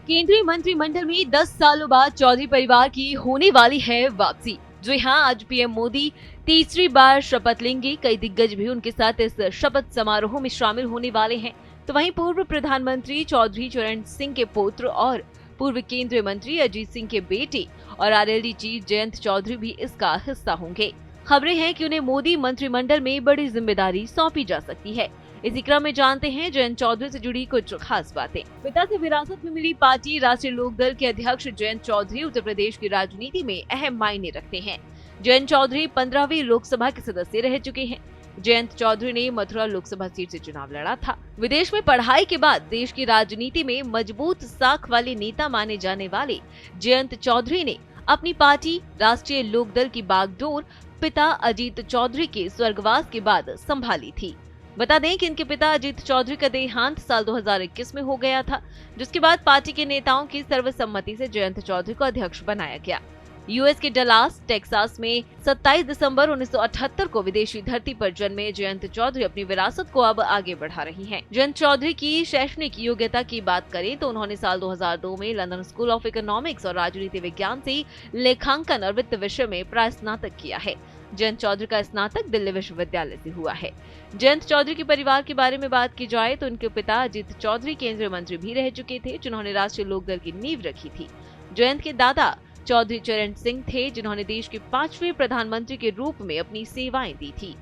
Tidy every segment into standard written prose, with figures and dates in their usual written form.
केंद्रीय मंत्रिमंडल में 10 सालों बाद चौधरी परिवार की होने वाली है वापसी। जी हां, आज पीएम मोदी तीसरी बार शपथ लेंगे। कई दिग्गज भी उनके साथ इस शपथ समारोह में शामिल होने वाले हैं। तो वहीं पूर्व प्रधानमंत्री चौधरी चरण सिंह के पुत्र और पूर्व केंद्रीय मंत्री अजीत सिंह के बेटे और आरएलडी चीफ जयंत चौधरी भी इसका हिस्सा होंगे। खबरें हैं कि उन्हें मोदी मंत्रिमंडल में बड़ी जिम्मेदारी सौंपी जा सकती है। इसी क्रम में जानते हैं जयंत चौधरी से जुड़ी कुछ खास बातें। पिता से विरासत में मिली पार्टी राष्ट्रीय लोकदल के अध्यक्ष जयंत चौधरी उत्तर प्रदेश की राजनीति में अहम मायने रखते हैं। जयंत चौधरी 15वीं लोकसभा के सदस्य रह चुके हैं। जयंत चौधरी ने मथुरा लोकसभा सीट से चुनाव लड़ा था। विदेश में पढ़ाई के बाद देश की राजनीति में मजबूत साख वाले नेता माने जाने वाले जयंत चौधरी ने अपनी पार्टी राष्ट्रीय लोकदल की बागडोर पिता अजीत चौधरी के स्वर्गवास के बाद संभाली थी। बता दें कि इनके पिता अजीत चौधरी का देहांत साल 2021 में हो गया था, जिसके बाद पार्टी के नेताओं की सर्वसम्मति से जयंत चौधरी को अध्यक्ष बनाया गया। यूएस के डलास टेक्सास में 27 दिसंबर 1978 को विदेशी धरती पर जन्मे जयंत चौधरी अपनी विरासत को अब आगे बढ़ा रही हैं। जयंत चौधरी की शैक्षणिक योग्यता की बात करें तो उन्होंने साल 2002 में लंदन स्कूल ऑफ इकोनॉमिक्स और राजनीति विज्ञान से लेखांकन और वित्त विषय में प्रास्नातक किया है। जयंत चौधरी का स्नातक दिल्ली विश्वविद्यालय से हुआ है। जयंत चौधरी के परिवार के बारे में बात की जाए तो उनके पिता अजीत चौधरी केंद्रीय मंत्री भी रह चुके थे, जिन्होंने राष्ट्रीय लोकदल की नींव रखी थी। जयंत के दादा चौधरी चरण सिंह थे, जिन्होंने देश के 5वें प्रधानमंत्री के रूप में अपनी सेवाएं दी थी।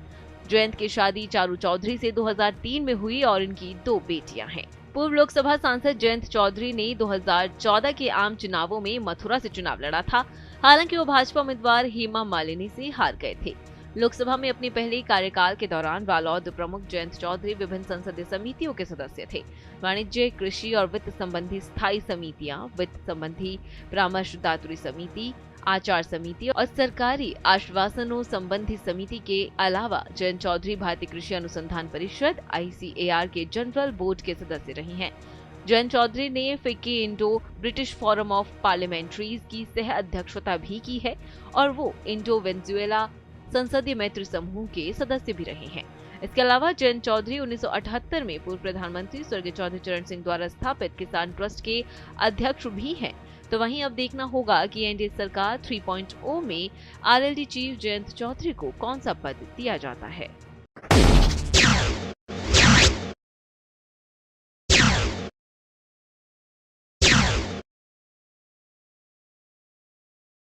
जयंत की शादी चारू चौधरी से 2003 में हुई और इनकी 2 बेटियां हैं। पूर्व लोकसभा सांसद जयंत चौधरी ने 2014 के आम चुनावों में मथुरा से चुनाव लड़ा था। हालांकि वो भाजपा उम्मीदवार हेमा मालिनी से हार गए थे। लोकसभा में अपने पहले कार्यकाल के दौरान बालोद प्रमुख जयंत चौधरी विभिन्न संसदीय समितियों के सदस्य थे। वाणिज्य, कृषि और वित्त संबंधी स्थायी समितियां, वित्त संबंधी परामर्शदात्री समिति, आचार समिति और सरकारी आश्वासनों संबंधी समिति के अलावा जयंत चौधरी भारतीय कृषि अनुसंधान परिषद ICAR के जनरल बोर्ड के सदस्य रहे हैं। जयंत चौधरी ने FICCI Indo British forum of parliamentarians की सह अध्यक्षता भी की है और वो इंडो वेनेजुएला संसदीय मैत्री समूह के सदस्य भी रहे हैं। इसके अलावा जयंत चौधरी 1978 में पूर्व प्रधानमंत्री स्वर्गीय चौधरी चरण सिंह द्वारा स्थापित किसान ट्रस्ट के अध्यक्ष भी हैं। तो वहीं अब देखना होगा कि एनडीए सरकार 3.0 में आरएलडी चीफ जयंत चौधरी को कौन सा पद दिया जाता है।